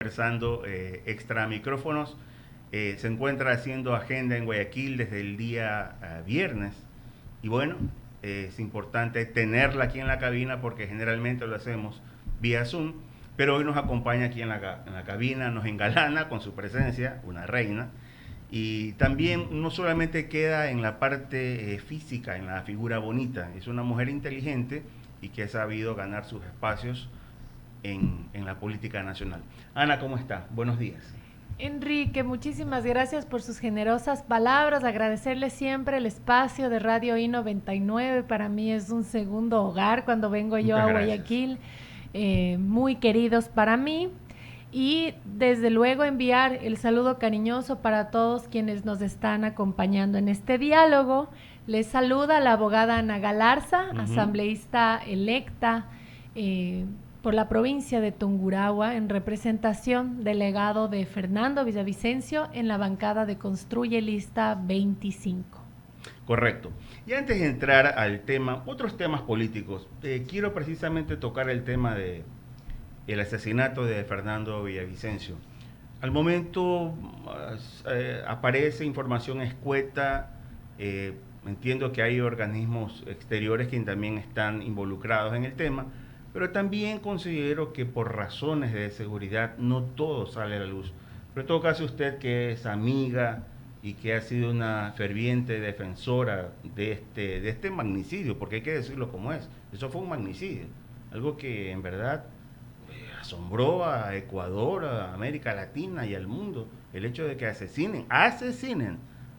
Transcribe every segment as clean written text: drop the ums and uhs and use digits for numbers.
Conversando extra micrófonos. Se encuentra haciendo agenda en Guayaquil desde el día viernes. Y bueno, es importante tenerla aquí en la cabina porque generalmente lo hacemos vía Zoom. Pero hoy nos acompaña aquí en la cabina, nos engalana con su presencia, una reina. Y también no solamente queda en la parte física, en la figura bonita, es una mujer inteligente y que ha sabido ganar sus espacios en la política nacional. Ana, ¿cómo está? Buenos días. Enrique, muchísimas gracias por sus generosas palabras. Agradecerle siempre el espacio de Radio I-99. Para mí es un segundo hogar cuando vengo yo Muchas a gracias. Guayaquil. Muy queridos para mí. Y desde luego enviar el saludo cariñoso para todos quienes nos están acompañando en este diálogo. Les saluda la abogada Ana Galarza, asambleísta electa por la provincia de Tungurahua, en representación delegado de Fernando Villavicencio en la bancada de Construye Lista 25. Correcto. Y antes de entrar al tema, otros temas políticos, quiero precisamente tocar el tema de el asesinato de Fernando Villavicencio. Al momento aparece información escueta, entiendo que hay organismos exteriores que también están involucrados en el tema, pero también considero que por razones de seguridad no todo sale a la luz. Pero en todo caso usted que es amiga y que ha sido una ferviente defensora de este magnicidio, porque hay que decirlo como es, eso fue un magnicidio, algo que en verdad asombró a Ecuador, a América Latina y al mundo, el hecho de que asesinen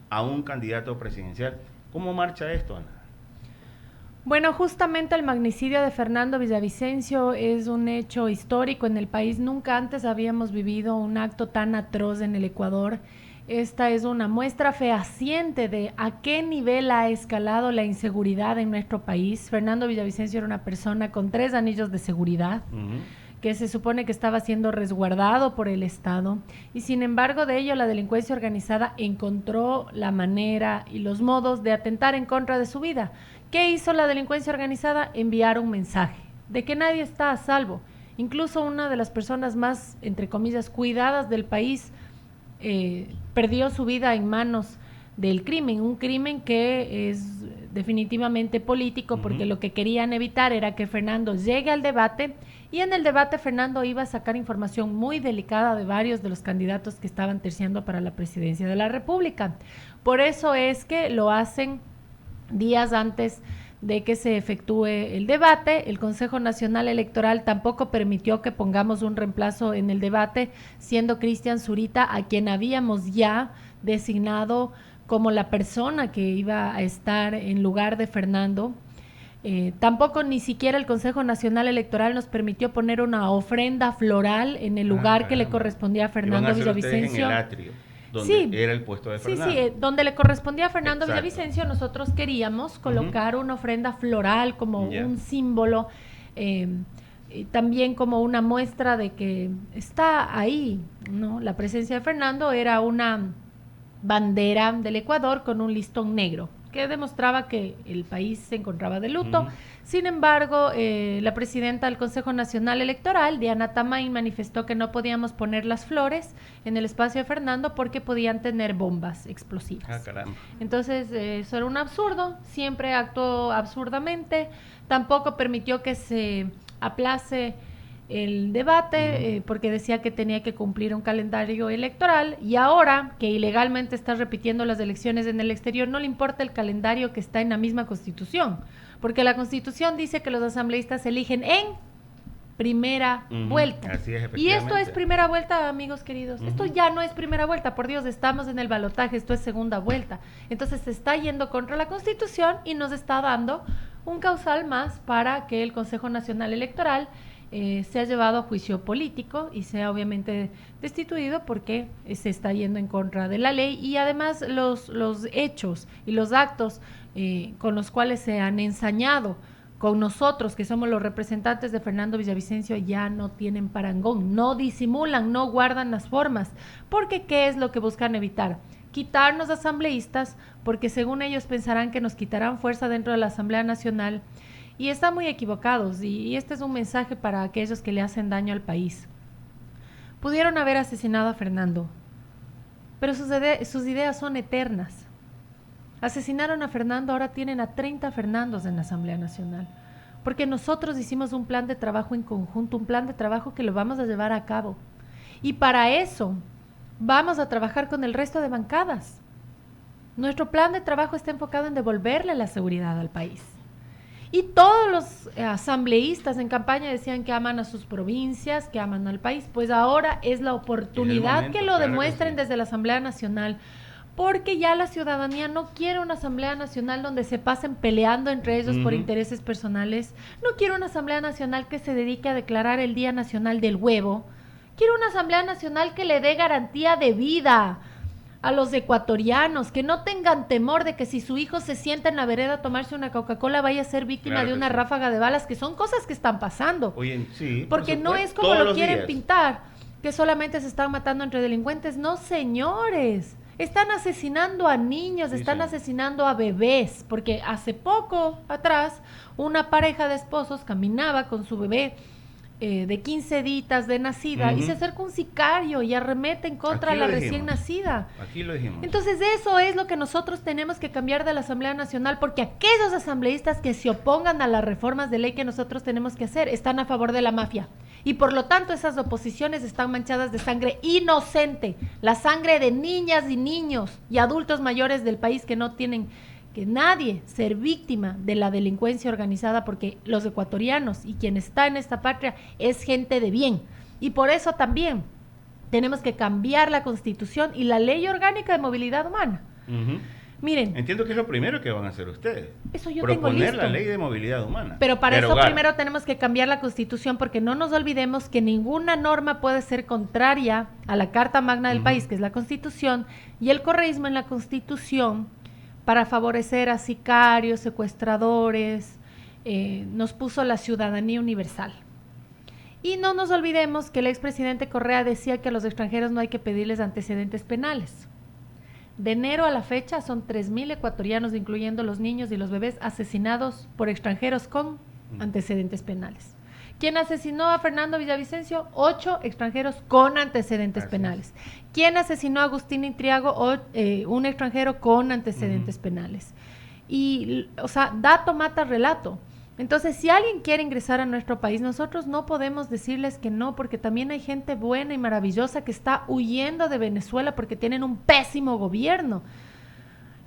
a un candidato presidencial. ¿Cómo marcha esto, Ana? Bueno, justamente el magnicidio de Fernando Villavicencio es un hecho histórico en el país. Nunca antes habíamos vivido un acto tan atroz en el Ecuador. Esta es una muestra fehaciente de a qué nivel ha escalado la inseguridad en nuestro país. Fernando Villavicencio era una persona con 3 anillos de seguridad, que se supone que estaba siendo resguardado por el Estado, y sin embargo de ello la delincuencia organizada encontró la manera y los modos de atentar en contra de su vida. ¿Qué hizo la delincuencia organizada? Enviar un mensaje de que nadie está a salvo. Incluso una de las personas más, entre comillas, cuidadas del país perdió su vida en manos del crimen, un crimen que es definitivamente político, porque lo que querían evitar era que Fernando llegue al debate, y en el debate Fernando iba a sacar información muy delicada de varios de los candidatos que estaban terciando para la presidencia de la República. Por eso es que lo hacen días antes de que se efectúe el debate. El Consejo Nacional Electoral tampoco permitió que pongamos un reemplazo en el debate, siendo Cristian Zurita, a quien habíamos ya designado como la persona que iba a estar en lugar de Fernando. Tampoco ni siquiera el Consejo Nacional Electoral nos permitió poner una ofrenda floral en el lugar que le correspondía a Fernando Villavicencio. En el atrio, donde Sí, era el puesto de Fernando. sí, donde le correspondía a Fernando Exacto. Villavicencio, nosotros queríamos colocar una ofrenda floral como un símbolo, también como una muestra de que está ahí, ¿no? La presencia de Fernando era una bandera del Ecuador con un listón negro que demostraba que el país se encontraba de luto. Sin embargo, la presidenta del Consejo Nacional Electoral, Diana Tamay, manifestó que no podíamos poner las flores en el espacio de Fernando porque podían tener bombas explosivas. Caramba. Entonces, eso era un absurdo, siempre actuó absurdamente, tampoco permitió que se aplace el debate, porque decía que tenía que cumplir un calendario electoral, y ahora que ilegalmente está repitiendo las elecciones en el exterior, no le importa el calendario que está en la misma Constitución, porque la Constitución dice que los asambleístas se eligen en primera vuelta. Así es, Y esto es primera vuelta, amigos queridos. Esto ya no es primera vuelta, por Dios, estamos en el balotaje, esto es segunda vuelta. Entonces se está yendo contra la Constitución y nos está dando un causal más para que el Consejo Nacional Electoral sea llevado a juicio político y sea obviamente destituido, porque se está yendo en contra de la ley, y además los hechos y los actos con los cuales se han ensañado con nosotros, que somos los representantes de Fernando Villavicencio, ya no tienen parangón, no disimulan, no guardan las formas, porque ¿qué es lo que buscan evitar? Quitarnos asambleístas, porque según ellos pensarán que nos quitarán fuerza dentro de la Asamblea Nacional, y están muy equivocados, y este es un mensaje para aquellos que le hacen daño al país. Pudieron haber asesinado a Fernando, pero sus ideas son eternas. Asesinaron a Fernando, ahora tienen a 30 Fernandos en la Asamblea Nacional, porque nosotros hicimos un plan de trabajo en conjunto, un plan de trabajo que lo vamos a llevar a cabo. Y para eso vamos a trabajar con el resto de bancadas. Nuestro plan de trabajo está enfocado en devolverle la seguridad al país. Y todos los asambleístas en campaña decían que aman a sus provincias, que aman al país. Pues ahora es la oportunidad que lo demuestren desde la Asamblea Nacional, porque ya la ciudadanía no quiere una Asamblea Nacional donde se pasen peleando entre ellos por intereses personales. No quiere una Asamblea Nacional que se dedique a declarar el Día Nacional del Huevo. Quiere una Asamblea Nacional que le dé garantía de vida a los ecuatorianos, que no tengan temor de que si su hijo se sienta en la vereda a tomarse una Coca-Cola vaya a ser víctima de una ráfaga de balas, que son cosas que están pasando. Oye, sí, porque no es como lo quieren pintar, que solamente se están matando entre delincuentes. No, señores, están asesinando a niños, están asesinando a bebés, porque hace poco atrás una pareja de esposos caminaba con su bebé de 15 días de nacida y se acerca un sicario y arremete en contra de la recién nacida. Aquí lo dijimos. Entonces eso es lo que nosotros tenemos que cambiar de la Asamblea Nacional, porque aquellos asambleístas que se opongan a las reformas de ley que nosotros tenemos que hacer están a favor de la mafia. Y por lo tanto esas oposiciones están manchadas de sangre inocente, la sangre de niñas y niños y adultos mayores del país que no tienen que nadie ser víctima de la delincuencia organizada, porque los ecuatorianos y quien está en esta patria es gente de bien. Y por eso también tenemos que cambiar la Constitución y la Ley Orgánica de Movilidad Humana. Miren, entiendo que es lo primero que van a hacer ustedes. Eso yo proponer tengo listo. La Ley de Movilidad Humana. Pero para eso primero tenemos que cambiar la Constitución, porque no nos olvidemos que ninguna norma puede ser contraria a la Carta Magna del país, que es la Constitución, y el correísmo en la Constitución, para favorecer a sicarios, secuestradores, nos puso la ciudadanía universal. Y no nos olvidemos que el expresidente Correa decía que a los extranjeros no hay que pedirles antecedentes penales. De enero a la fecha son 3,000 ecuatorianos, incluyendo los niños y los bebés, asesinados por extranjeros con antecedentes penales. ¿Quién asesinó a Fernando Villavicencio? 8 extranjeros con antecedentes penales. ¿Quién asesinó a Agustín Intriago? Un extranjero con antecedentes penales. Y, o sea, dato mata relato. Entonces, si alguien quiere ingresar a nuestro país, nosotros no podemos decirles que no, porque también hay gente buena y maravillosa que está huyendo de Venezuela porque tienen un pésimo gobierno.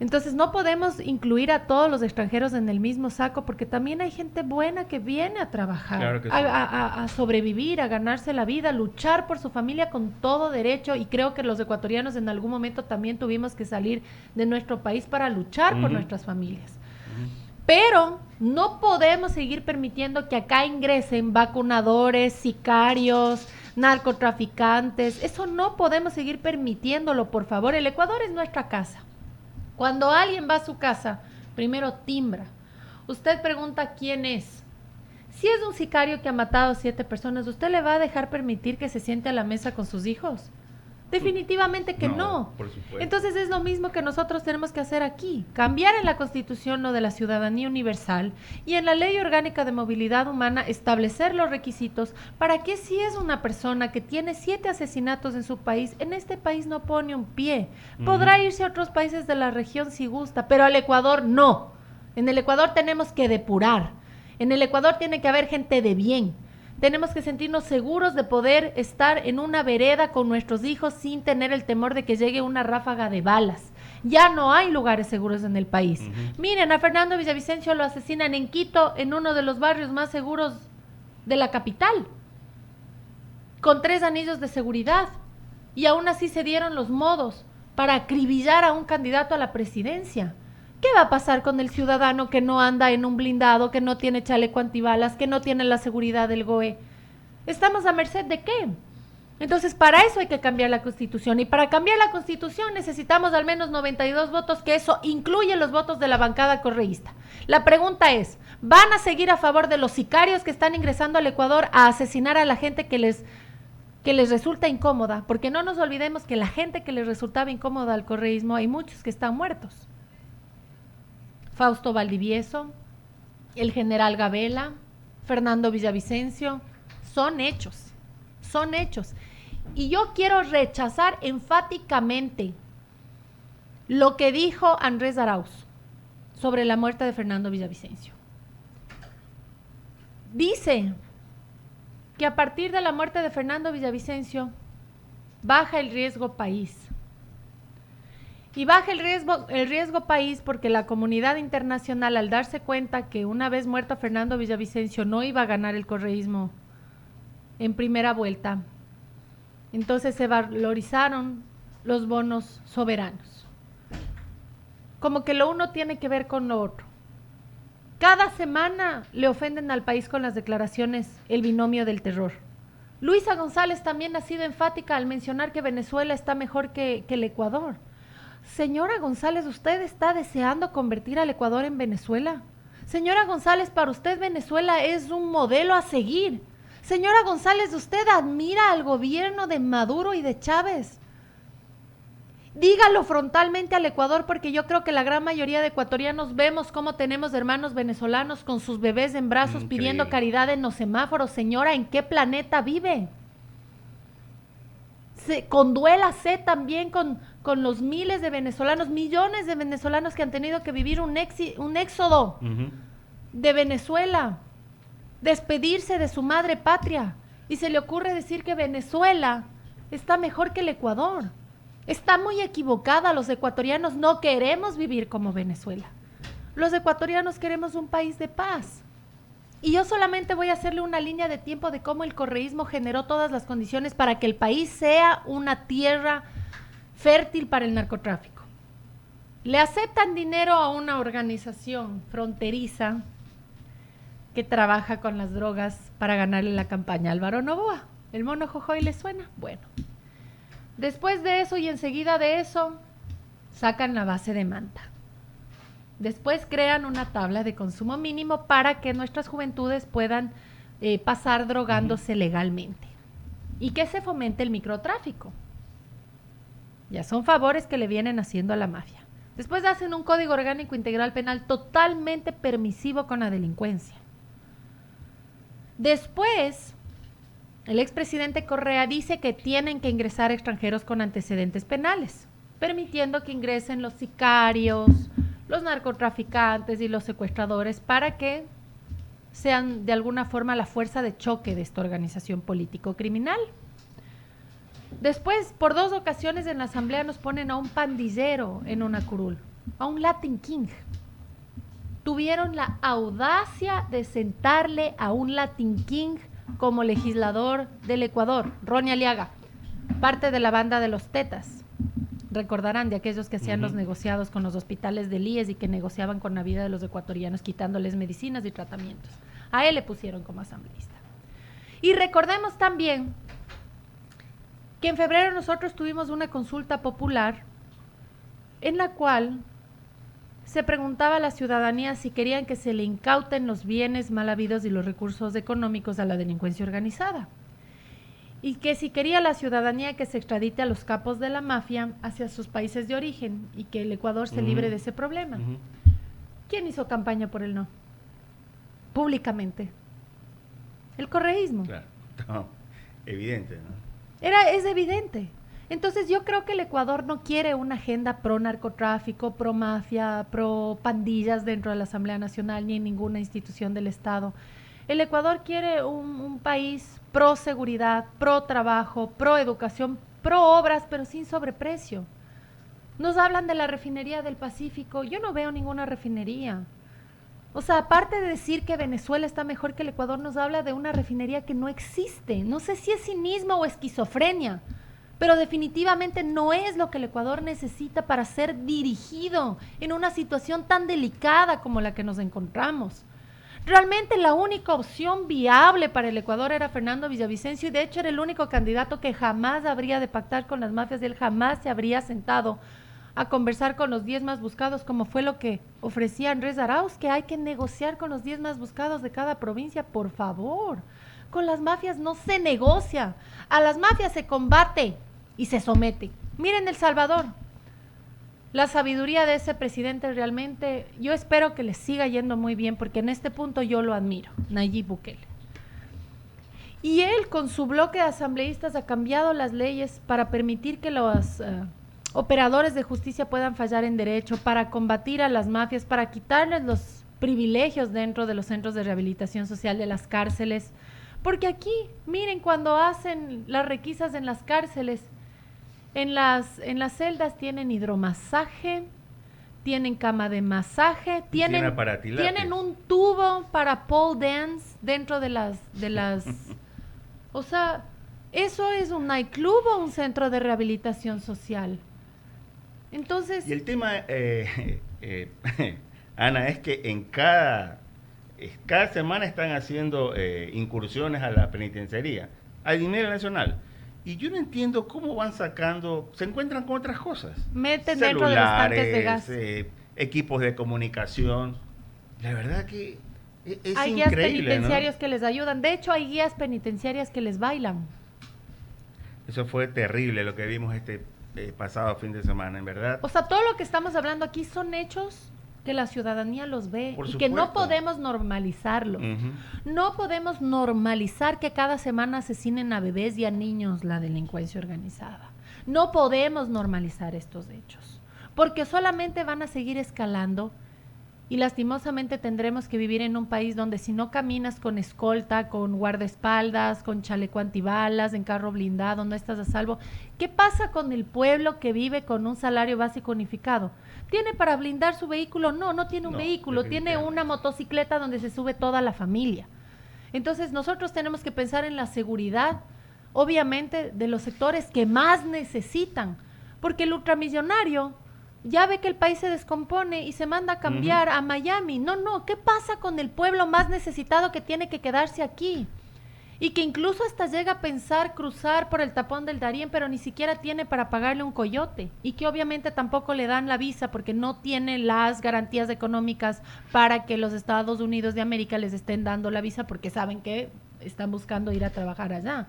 Entonces no podemos incluir a todos los extranjeros en el mismo saco, porque también hay gente buena que viene a trabajar, claro que sí, a sobrevivir, a ganarse la vida, a luchar por su familia con todo derecho, y creo que los ecuatorianos en algún momento también tuvimos que salir de nuestro país para luchar por nuestras familias. Pero no podemos seguir permitiendo que acá ingresen vacunadores, sicarios, narcotraficantes. Eso no podemos seguir permitiéndolo, por favor. El Ecuador es nuestra casa. Cuando alguien va a su casa, primero timbra. Usted pregunta quién es. Si es un sicario que ha matado a 7 personas, ¿usted le va a dejar permitir que se siente a la mesa con sus hijos? Definitivamente que no. Por supuesto. Entonces es lo mismo que nosotros tenemos que hacer aquí. Cambiar en la Constitución lo de la ciudadanía universal, y en la Ley Orgánica de Movilidad Humana establecer los requisitos para que si es una persona que tiene 7 asesinatos en su país, en este país no pone un pie. Podrá irse a otros países de la región si gusta, pero al Ecuador no. En el Ecuador tenemos que depurar. En el Ecuador tiene que haber gente de bien. Tenemos que sentirnos seguros de poder estar en una vereda con nuestros hijos sin tener el temor de que llegue una ráfaga de balas. Ya no hay lugares seguros en el país. Miren, a Fernando Villavicencio lo asesinan en Quito, en uno de los barrios más seguros de la capital, con 3 anillos de seguridad. Y aún así se dieron los modos para acribillar a un candidato a la presidencia. ¿Qué va a pasar con el ciudadano que no anda en un blindado, que no tiene chaleco antibalas, que no tiene la seguridad del GOE? ¿Estamos a merced de qué? Entonces, para eso hay que cambiar la Constitución. Y para cambiar la Constitución necesitamos al menos 92 votos, que eso incluye los votos de la bancada correísta. La pregunta es, ¿van a seguir a favor de los sicarios que están ingresando al Ecuador a asesinar a la gente que les resulta incómoda? Porque no nos olvidemos que la gente que les resultaba incómoda al correísmo, hay muchos que están muertos. Fausto Valdivieso, el general Gabela, Fernando Villavicencio, son hechos. Y yo quiero rechazar enfáticamente lo que dijo Andrés Arauz sobre la muerte de Fernando Villavicencio. Dice que a partir de la muerte de Fernando Villavicencio baja el riesgo país. Y baja el riesgo país porque la comunidad internacional, al darse cuenta que una vez muerto Fernando Villavicencio no iba a ganar el correísmo en primera vuelta, entonces se valorizaron los bonos soberanos. Como que lo uno tiene que ver con lo otro. Cada semana le ofenden al país con las declaraciones el binomio del terror. Luisa González también ha sido enfática al mencionar que Venezuela está mejor que el Ecuador. Señora González, ¿usted está deseando convertir al Ecuador en Venezuela? Señora González, para usted Venezuela es un modelo a seguir. Señora González, ¿usted admira al gobierno de Maduro y de Chávez? Dígalo frontalmente al Ecuador, porque yo creo que la gran mayoría de ecuatorianos vemos cómo tenemos hermanos venezolanos con sus bebés en brazos pidiendo caridad en los semáforos. Señora, ¿en qué planeta vive? Conduélase también con los miles de venezolanos, millones de venezolanos que han tenido que vivir un éxodo de Venezuela, despedirse de su madre patria, y se le ocurre decir que Venezuela está mejor que el Ecuador. Está muy equivocada. Los ecuatorianos no queremos vivir como Venezuela. Los ecuatorianos queremos un país de paz. Y yo solamente voy a hacerle una línea de tiempo de cómo el correísmo generó todas las condiciones para que el país sea una tierra fértil para el narcotráfico. Le aceptan dinero a una organización fronteriza que trabaja con las drogas para ganarle la campaña a Álvaro Noboa. ¿El mono Jojoy le suena? Bueno. Después de eso y enseguida de eso, sacan la base de Manta. Después crean una tabla de consumo mínimo para que nuestras juventudes puedan pasar drogándose legalmente. Y que se fomente el microtráfico. Ya son favores que le vienen haciendo a la mafia. Después hacen un código orgánico integral penal totalmente permisivo con la delincuencia. Después, el expresidente Correa dice que tienen que ingresar extranjeros con antecedentes penales, permitiendo que ingresen los sicarios, los narcotraficantes y los secuestradores para que sean de alguna forma la fuerza de choque de esta organización político-criminal. Después, por 2 ocasiones en la asamblea nos ponen a un pandillero en una curul, a un Latin King. Tuvieron la audacia de sentarle a un Latin King como legislador del Ecuador, Ronnie Aliaga, parte de la banda de los Tetas. Recordarán de aquellos que hacían los negociados con los hospitales del IES y que negociaban con la vida de los ecuatorianos quitándoles medicinas y tratamientos. A él le pusieron como asambleísta. Y recordemos también que en febrero nosotros tuvimos una consulta popular en la cual se preguntaba a la ciudadanía si querían que se le incauten los bienes mal habidos y los recursos económicos a la delincuencia organizada. Y que si quería la ciudadanía que se extradite a los capos de la mafia hacia sus países de origen y que el Ecuador se libre de ese problema. ¿Quién hizo campaña por el no? Públicamente. El correísmo. Claro, no, evidente, ¿no? Es evidente. Entonces yo creo que el Ecuador no quiere una agenda pro narcotráfico, pro mafia, pro pandillas dentro de la Asamblea Nacional ni en ninguna institución del Estado. El Ecuador quiere un país pro seguridad, pro trabajo, pro educación, pro obras, pero sin sobreprecio. Nos hablan de la refinería del Pacífico. Yo no veo ninguna refinería. O sea, aparte de decir que Venezuela está mejor que el Ecuador, nos habla de una refinería que no existe. No sé si es cinismo o esquizofrenia, pero definitivamente no es lo que el Ecuador necesita para ser dirigido en una situación tan delicada como la que nos encontramos. Realmente la única opción viable para el Ecuador era Fernando Villavicencio, y de hecho era el único candidato que jamás habría de pactar con las mafias. Él jamás se habría sentado a conversar con los 10 más buscados, como fue lo que ofrecía Andrés Arauz, que hay que negociar con los 10 más buscados de cada provincia. Por favor, con las mafias no se negocia, a las mafias se combate y se somete. Miren El Salvador, la sabiduría de ese presidente realmente, yo espero que le siga yendo muy bien, porque en este punto yo lo admiro, Nayib Bukele. Y él, con su bloque de asambleístas, ha cambiado las leyes para permitir que los operadores de justicia puedan fallar en derecho, para combatir a las mafias, para quitarles los privilegios dentro de los centros de rehabilitación social de las cárceles. Porque aquí, miren, cuando hacen las requisas en las cárceles, en las celdas tienen hidromasaje, tienen cama de masaje, tienen un tubo para pole dance dentro de las o sea, ¿eso es un nightclub o un centro de rehabilitación social? Entonces... Y el tema, Ana, es que en cada semana están haciendo incursiones a la penitenciaría, al dinero nacional. Y yo no entiendo cómo van sacando, se encuentran con otras cosas. Meten dentro de los tanques de gas. Equipos de comunicación. La verdad que es hay increíble, guías penitenciarios, ¿no?, que les ayudan. De hecho, hay guías penitenciarias que les bailan. Eso fue terrible lo que vimos este pasado fin de semana, en verdad. O sea, todo lo que estamos hablando aquí son hechos que la ciudadanía los ve y que no podemos normalizarlos. No podemos normalizar que cada semana asesinen a bebés y a niños la delincuencia organizada. No podemos normalizar estos hechos, porque solamente van a seguir escalando y lastimosamente tendremos que vivir en un país donde si no caminas con escolta, con guardaespaldas, con chaleco antibalas, en carro blindado, no estás a salvo. ¿Qué pasa con el pueblo que vive con un salario básico unificado? ¿Tiene para blindar su vehículo? No tiene un vehículo, tiene una motocicleta donde se sube toda la familia. Entonces nosotros tenemos que pensar en la seguridad, obviamente, de los sectores que más necesitan, porque el ultramillonario ya ve que el país se descompone y se manda a cambiar a Miami. No, ¿qué pasa con el pueblo más necesitado que tiene que quedarse aquí? Y que incluso hasta llega a pensar cruzar por el tapón del Darién, pero ni siquiera tiene para pagarle un coyote. Y que obviamente tampoco le dan la visa porque no tiene las garantías económicas para que los Estados Unidos de América les estén dando la visa porque saben que están buscando ir a trabajar allá.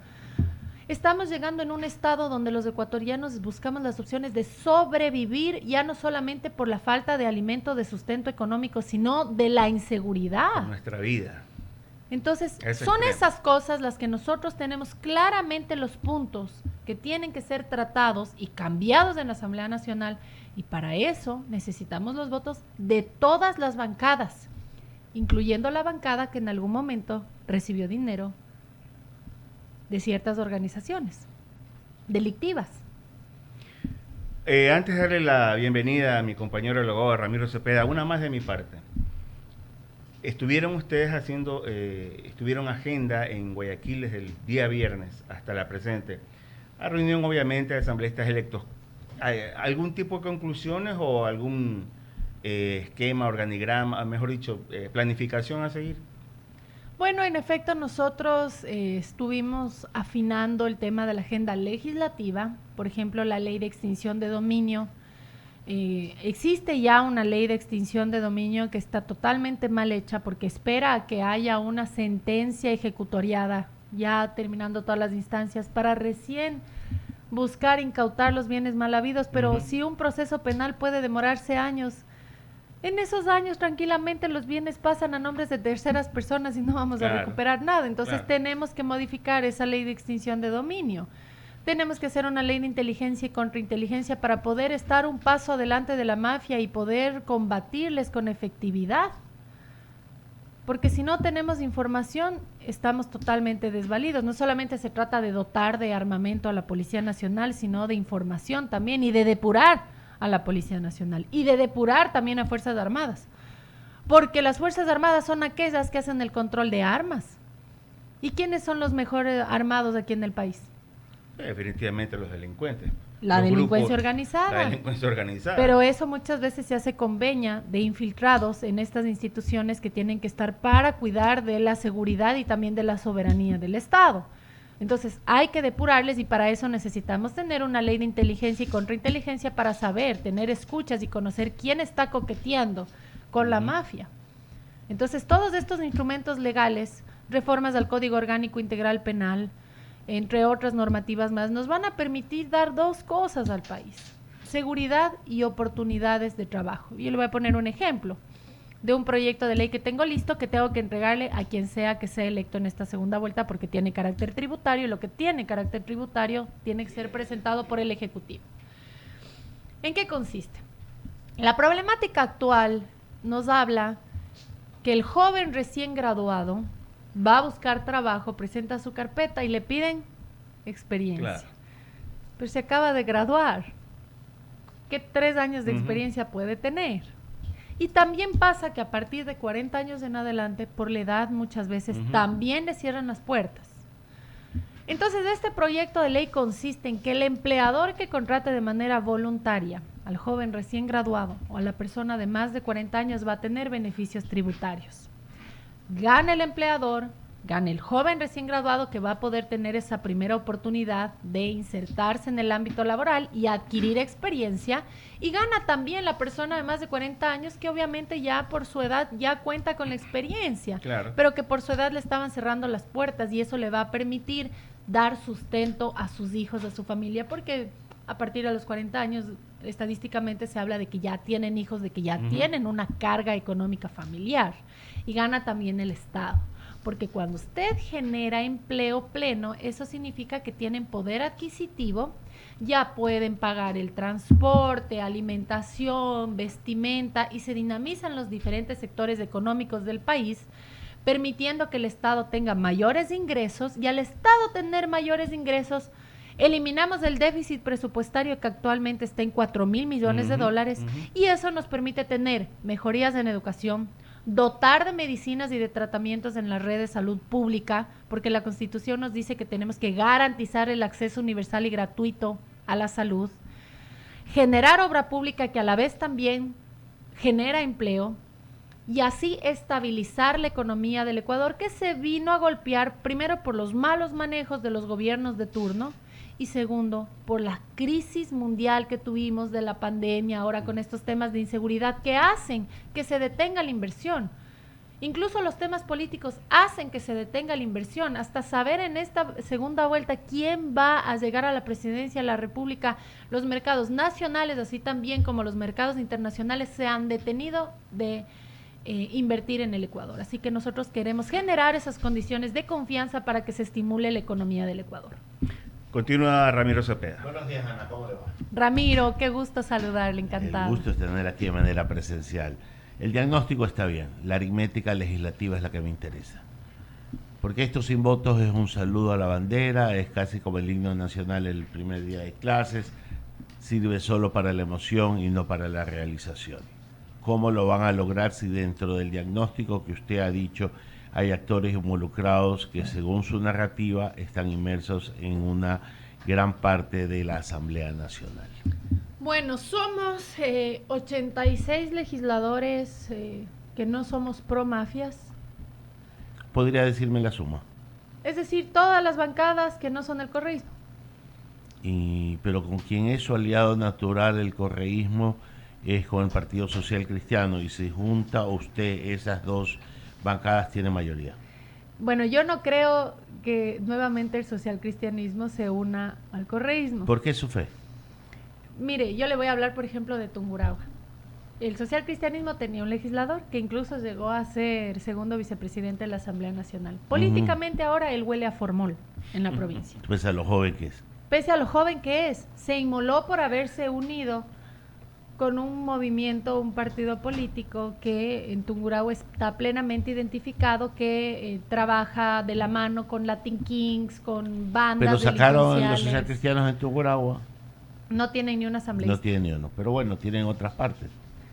Estamos llegando en un estado donde los ecuatorianos buscamos las opciones de sobrevivir, ya no solamente por la falta de alimento, de sustento económico, sino de la inseguridad. Por nuestra vida. Entonces, son esas cosas las que nosotros tenemos claramente los puntos que tienen que ser tratados y cambiados en la Asamblea Nacional, y para eso necesitamos los votos de todas las bancadas, incluyendo la bancada que en algún momento recibió dinero de ciertas organizaciones delictivas. Antes de darle la bienvenida a mi compañero el abogado Ramiro Cepeda, una más de mi parte. Estuvieron ustedes estuvieron agenda en Guayaquil desde el día viernes hasta la presente, a reunión obviamente de asambleístas electos. ¿Algún tipo de conclusiones o algún esquema, organigrama, mejor dicho, planificación a seguir? Bueno, en efecto, nosotros estuvimos afinando el tema de la agenda legislativa, por ejemplo, la ley de extinción de dominio. Existe ya una ley de extinción de dominio que está totalmente mal hecha porque espera a que haya una sentencia ejecutoriada, ya terminando todas las instancias, para recién buscar incautar los bienes mal habidos, pero si un proceso penal puede demorarse años, en esos años tranquilamente los bienes pasan a nombres de terceras personas y no vamos a recuperar nada. Entonces tenemos que modificar esa ley de extinción de dominio. Tenemos que hacer una ley de inteligencia y contrainteligencia para poder estar un paso adelante de la mafia y poder combatirles con efectividad. Porque si no tenemos información, estamos totalmente desvalidos. No solamente se trata de dotar de armamento a la Policía Nacional, sino de información también y de depurar a la Policía Nacional y de depurar también a Fuerzas Armadas, porque las Fuerzas Armadas son aquellas que hacen el control de armas. ¿Y quiénes son los mejores armados aquí en el país? Definitivamente los delincuentes. La delincuencia organizada. La delincuencia organizada. Pero eso muchas veces se hace con veña de infiltrados en estas instituciones que tienen que estar para cuidar de la seguridad y también de la soberanía del Estado. Entonces hay que depurarles y para eso necesitamos tener una ley de inteligencia y contrainteligencia para saber, tener escuchas y conocer quién está coqueteando con la mafia. Entonces todos estos instrumentos legales, reformas al Código Orgánico Integral Penal, entre otras normativas más, nos van a permitir dar dos cosas al país: seguridad y oportunidades de trabajo. Y yo le voy a poner un ejemplo. de un proyecto de ley que tengo listo, que tengo que entregarle a quien sea que sea electo en esta segunda vuelta, porque tiene carácter tributario, y lo que tiene carácter tributario tiene que ser presentado por el Ejecutivo. ¿En qué consiste? La problemática actual nos habla que el joven recién graduado va a buscar trabajo, presenta su carpeta y le piden experiencia. Claro. Pero se acaba de graduar. ¿Qué 3 años de experiencia puede tener? Y también pasa que a partir de 40 años en adelante, por la edad muchas veces también le cierran las puertas. Entonces, este proyecto de ley consiste en que el empleador que contrate de manera voluntaria al joven recién graduado o a la persona de más de 40 años va a tener beneficios tributarios. Gana el empleador, gana el joven recién graduado, que va a poder tener esa primera oportunidad de insertarse en el ámbito laboral y adquirir experiencia, y gana también la persona de más de 40 años, que obviamente ya por su edad ya cuenta con la experiencia, claro, pero que por su edad le estaban cerrando las puertas, y eso le va a permitir dar sustento a sus hijos, a su familia, porque a partir de los 40 años estadísticamente se habla de que ya tienen hijos, de que ya tienen una carga económica familiar, y gana también el Estado. Porque cuando usted genera empleo pleno, eso significa que tienen poder adquisitivo, ya pueden pagar el transporte, alimentación, vestimenta, y se dinamizan los diferentes sectores económicos del país, permitiendo que el Estado tenga mayores ingresos, y al Estado tener mayores ingresos, eliminamos el déficit presupuestario que actualmente está en 4,000 millones de dólares, y eso nos permite tener mejorías en educación, dotar de medicinas y de tratamientos en la red de salud pública, porque la Constitución nos dice que tenemos que garantizar el acceso universal y gratuito a la salud, generar obra pública que a la vez también genera empleo, y así estabilizar la economía del Ecuador, que se vino a golpear primero por los malos manejos de los gobiernos de turno, y segundo, por la crisis mundial que tuvimos de la pandemia, ahora con estos temas de inseguridad que hacen que se detenga la inversión. Incluso los temas políticos hacen que se detenga la inversión, hasta saber en esta segunda vuelta quién va a llegar a la presidencia de la República. Los mercados nacionales, así también como los mercados internacionales, se han detenido de invertir en el Ecuador. Así que nosotros queremos generar esas condiciones de confianza para que se estimule la economía del Ecuador. Continúa Ramiro Cepeda. Buenos días, Ana, ¿cómo le va? Ramiro, qué gusto saludarle, encantado. El gusto es tener aquí de manera presencial. El diagnóstico está bien, la aritmética legislativa es la que me interesa. Porque esto sin votos es un saludo a la bandera, es casi como el himno nacional el primer día de clases, sirve solo para la emoción y no para la realización. ¿Cómo lo van a lograr si dentro del diagnóstico que usted ha dicho hay actores involucrados que, según su narrativa, están inmersos en una gran parte de la Asamblea Nacional? Bueno, somos 86 legisladores que no somos pro mafias. ¿Podría decirme la suma? Es decir, todas las bancadas que no son el correísmo. Pero con quien es su aliado natural el correísmo es con el Partido Social Cristiano, y si junta usted esas dos bancadas tiene mayoría. Bueno, yo no creo que nuevamente el socialcristianismo se una al correísmo. ¿Por qué su fe? Mire, yo le voy a hablar, por ejemplo, de Tungurahua. El socialcristianismo tenía un legislador que incluso llegó a ser segundo vicepresidente de la Asamblea Nacional. Políticamente ahora él huele a formol en la provincia. Pese a lo joven que es. Pese a lo joven que es, se inmoló por haberse unido con un movimiento, un partido político que en Tungurahua está plenamente identificado, que trabaja de la mano con Latin Kings, con bandas. Pero sacaron los socialcristianos en Tungurahua. No tienen ni una asamblea. No tienen ni uno, pero bueno, tienen en otras partes.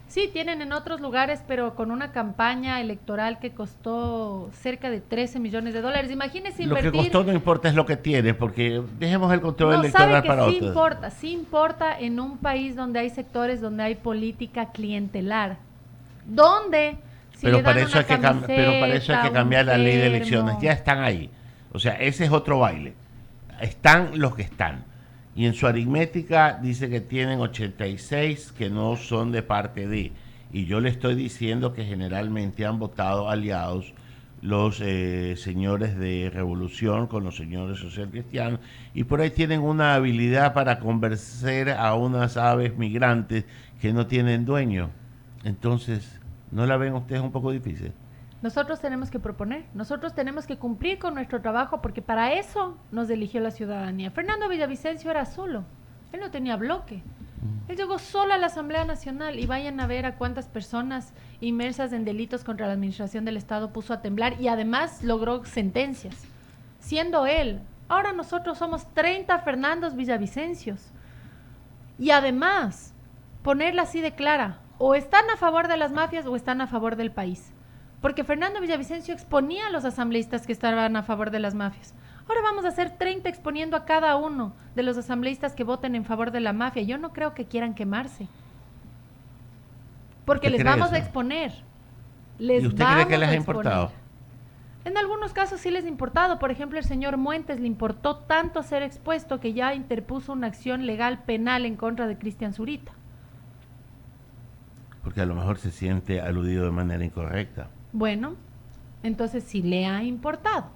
Sí, tienen en otros lugares, pero con una campaña electoral que costó cerca de 13 millones de dólares. Imagínese invertir. Lo que costó no importa, es lo que tiene, porque dejemos el control no, electoral sabe que para sí otros. Sí importa en un país donde hay sectores donde hay política clientelar. Donde si pero, le dan para eso pero para eso hay que cambiar la ley de elecciones. Ya están ahí. O sea, ese es otro baile. Están los que están. Y en su aritmética dice que tienen 86 que no son de parte de. Y yo le estoy diciendo que generalmente han votado aliados los señores de Revolución con los señores socialcristianos. Y por ahí tienen una habilidad para convencer a unas aves migrantes que no tienen dueño. Entonces, ¿No la ven ustedes un poco difícil? Nosotros tenemos que proponer, nosotros tenemos que cumplir con nuestro trabajo porque para eso nos eligió la ciudadanía. Fernando Villavicencio era solo, él no tenía bloque. Él llegó solo a la Asamblea Nacional y vayan a ver a cuántas personas inmersas en delitos contra la administración del Estado puso a temblar y además logró sentencias, siendo él. Ahora nosotros somos 30 Fernandos Villavicencios y además ponerla así de clara, o están a favor de las mafias o están a favor del país. Porque Fernando Villavicencio exponía a los asambleístas que estaban a favor de las mafias. Ahora vamos a hacer 30 exponiendo a cada uno de los asambleístas que voten en favor de la mafia. Yo no creo que quieran quemarse. Porque les vamos a exponer. ¿Y usted cree que les ha importado? En algunos casos sí les ha importado. Por ejemplo, el señor Muentes le importó tanto ser expuesto que ya interpuso una acción legal penal en contra de Cristian Zurita. Porque a lo mejor se siente aludido de manera incorrecta. Bueno, entonces sí le ha importado.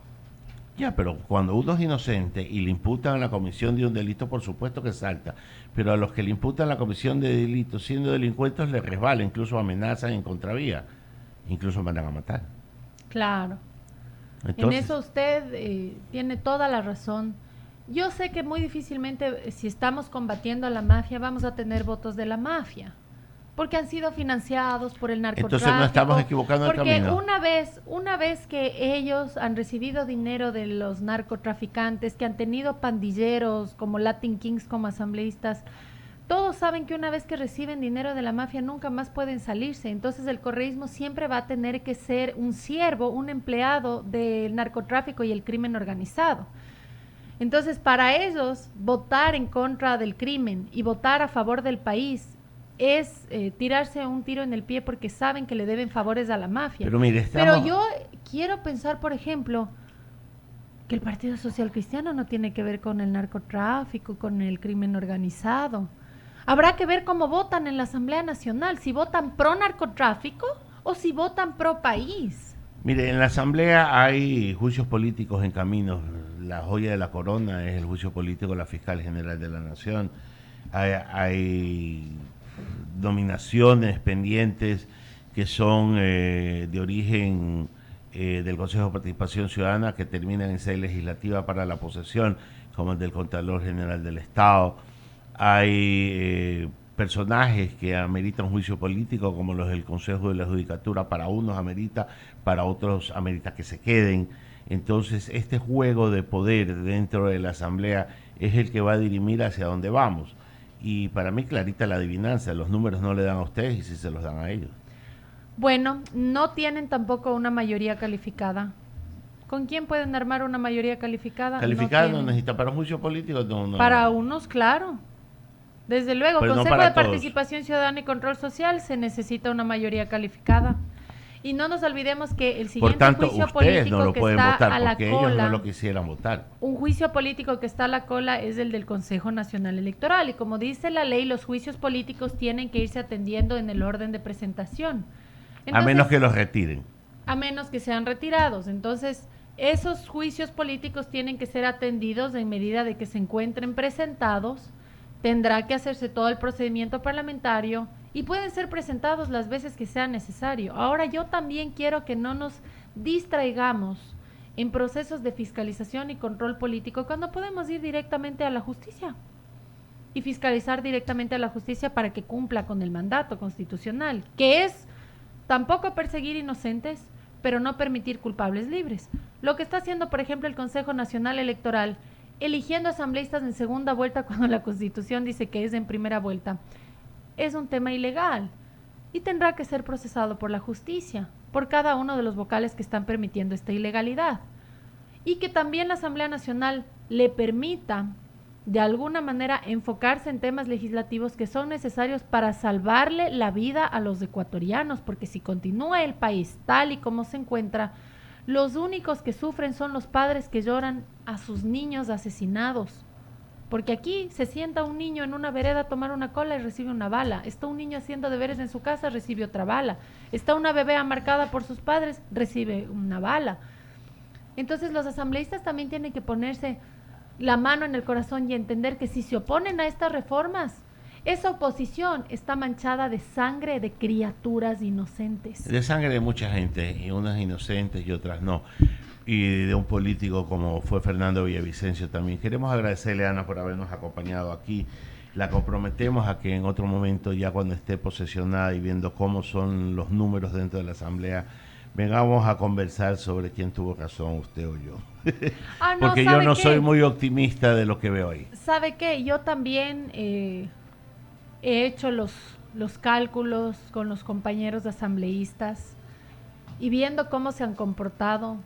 Ya, pero cuando uno es inocente y le imputan la comisión de un delito, por supuesto que salta. Pero a los que le imputan la comisión de delitos siendo delincuentes les resbala, incluso amenazan en contravía, incluso mandan a matar. Claro. Entonces, en eso usted tiene toda la razón. Yo sé que muy difícilmente, si estamos combatiendo a la mafia, vamos a tener votos de la mafia. Porque han sido financiados por el narcotráfico. Entonces no estamos equivocando el camino. Porque una vez que ellos han recibido dinero de los narcotraficantes, que han tenido pandilleros como Latin Kings, como asambleístas, todos saben que una vez que reciben dinero de la mafia nunca más pueden salirse. Entonces el correísmo siempre va a tener que ser un siervo, un empleado del narcotráfico y el crimen organizado. Entonces para ellos votar en contra del crimen y votar a favor del país es tirarse un tiro en el pie porque saben que le deben favores a la mafia. Pero mire, Pero yo quiero pensar, por ejemplo, que el Partido Social Cristiano no tiene que ver con el narcotráfico, con el crimen organizado. Habrá que ver cómo votan en la Asamblea Nacional, si votan pro narcotráfico o si votan pro país. Mire, en la Asamblea hay juicios políticos en camino. La joya de la corona es el juicio político de la Fiscal General de la Nación. Hay nominaciones pendientes que son de origen del Consejo de Participación Ciudadana que terminan en sede legislativa para la posesión, como el del Contralor General del Estado. Hay personajes que ameritan juicio político, como los del Consejo de la Judicatura. Para unos amerita, para otros amerita que se queden. Entonces, este juego de poder dentro de la Asamblea es el que va a dirimir hacia dónde vamos. Y para mí clarita la adivinanza, los números no le dan a ustedes y sí se los dan a ellos. Bueno, no tienen tampoco una mayoría calificada. ¿Con quién pueden armar una mayoría calificada? Calificada no necesita para un juicio político. No. Para unos, claro. Desde luego, pero Consejo no de todos. Participación Ciudadana y Control Social se necesita una mayoría calificada. Y no nos olvidemos que el siguiente Por tanto, juicio ustedes político no lo que pueden está votar a la porque cola, ellos no lo quisieran votar. un juicio político que está a la cola es el del Consejo Nacional Electoral. Y como dice la ley, los juicios políticos tienen que irse atendiendo en el orden de presentación. Entonces, a menos que los retiren. A menos que sean retirados. Entonces, esos juicios políticos tienen que ser atendidos en medida de que se encuentren presentados. Tendrá que hacerse todo el procedimiento parlamentario y pueden ser presentados las veces que sea necesario. Ahora yo también quiero que no nos distraigamos en procesos de fiscalización y control político cuando podemos ir directamente a la justicia y fiscalizar directamente a la justicia para que cumpla con el mandato constitucional, que es tampoco perseguir inocentes, pero no permitir culpables libres. Lo que está haciendo, por ejemplo, el Consejo Nacional Electoral, eligiendo asambleístas en segunda vuelta cuando la Constitución dice que es en primera vuelta, es un tema ilegal y tendrá que ser procesado por la justicia, por cada uno de los vocales que están permitiendo esta ilegalidad. Y que también la Asamblea Nacional le permita, de alguna manera, enfocarse en temas legislativos que son necesarios para salvarle la vida a los ecuatorianos, porque si continúa el país tal y como se encuentra, los únicos que sufren son los padres que lloran a sus niños asesinados. Porque aquí se sienta un niño en una vereda a tomar una cola y recibe una bala. Está un niño haciendo deberes en su casa, recibe otra bala. Está una bebé marcada por sus padres, recibe una bala. Entonces los asambleístas también tienen que ponerse la mano en el corazón y entender que si se oponen a estas reformas Esa oposición está manchada de sangre de criaturas inocentes. De sangre de mucha gente, y unas inocentes y otras no. Y de un político como fue Fernando Villavicencio también. Queremos agradecerle a Ana por habernos acompañado aquí. La comprometemos a que en otro momento, ya cuando esté posesionada y viendo cómo son los números dentro de la Asamblea, vengamos a conversar sobre quién tuvo razón, usted o yo. Porque yo no soy muy optimista de lo que veo ahí. ¿Sabe qué? Yo también he hecho los cálculos con los compañeros asambleístas y viendo cómo se han comportado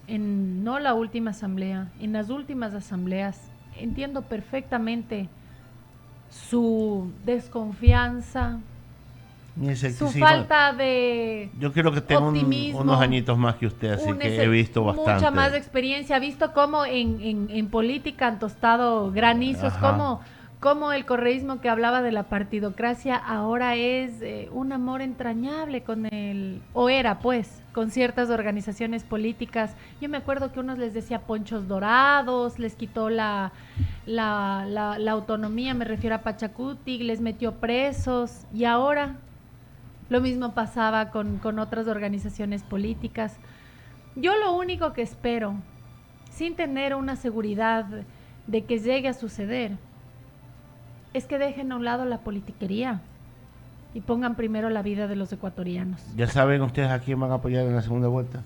en no la última asamblea, en las últimas asambleas, entiendo perfectamente su desconfianza, su falta de yo creo que tengo unos añitos más que usted, así que he visto bastante. Mucha más experiencia, he visto cómo en política han tostado granizos, cómo el correísmo que hablaba de la partidocracia ahora es un amor entrañable con ciertas organizaciones políticas. Yo me acuerdo que unos les decía ponchos dorados, les quitó la autonomía, me refiero a Pachacuti, les metió presos, y ahora lo mismo pasaba con otras organizaciones políticas. Yo lo único que espero, sin tener una seguridad de que llegue a suceder, es que dejen a un lado la politiquería y pongan primero la vida de los ecuatorianos. ¿Ya saben ustedes a quién van a apoyar en la segunda vuelta?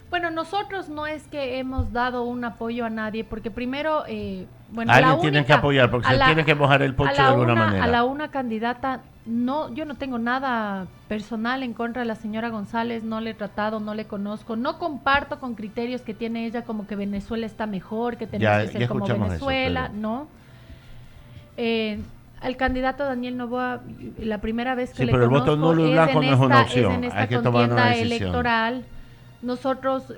Bueno, nosotros no es que hemos dado un apoyo a nadie, porque primero, alguien tienen que apoyar, porque se tiene que mojar el poncho de alguna manera. A la una candidata, no, yo no tengo nada personal en contra de la señora González, no le he tratado, no le conozco, no comparto con criterios que tiene ella como que Venezuela está mejor, que tenemos que ser como Venezuela, eso, pero... no. Al candidato Daniel Noboa, la primera vez que le conozco, el voto nulo y blanco no es una opción, en esta hay que tomar una contienda decisión electoral. Nosotros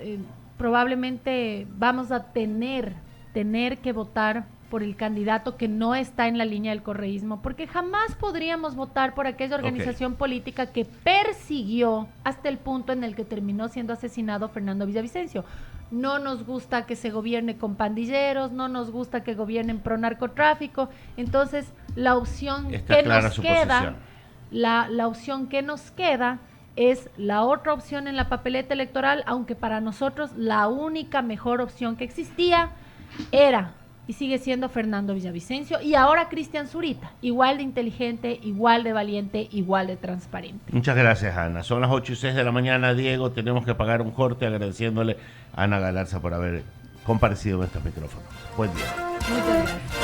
probablemente vamos a tener que votar por el candidato que no está en la línea del correísmo, porque jamás podríamos votar por aquella organización política que persiguió hasta el punto en el que terminó siendo asesinado Fernando Villavicencio. No nos gusta que se gobierne con pandilleros, no nos gusta que gobiernen pro narcotráfico. Entonces, la opción que nos queda, la opción que nos queda es la otra opción en la papeleta electoral, aunque para nosotros la única mejor opción que existía era y sigue siendo Fernando Villavicencio, y ahora Cristian Zurita, igual de inteligente, igual de valiente, igual de transparente. Muchas gracias, Ana. Son las 8:06 de la mañana, Diego. Tenemos que pagar un corte agradeciéndole a Ana Galarza por haber comparecido en estos micrófonos. Buen día. Muchas gracias.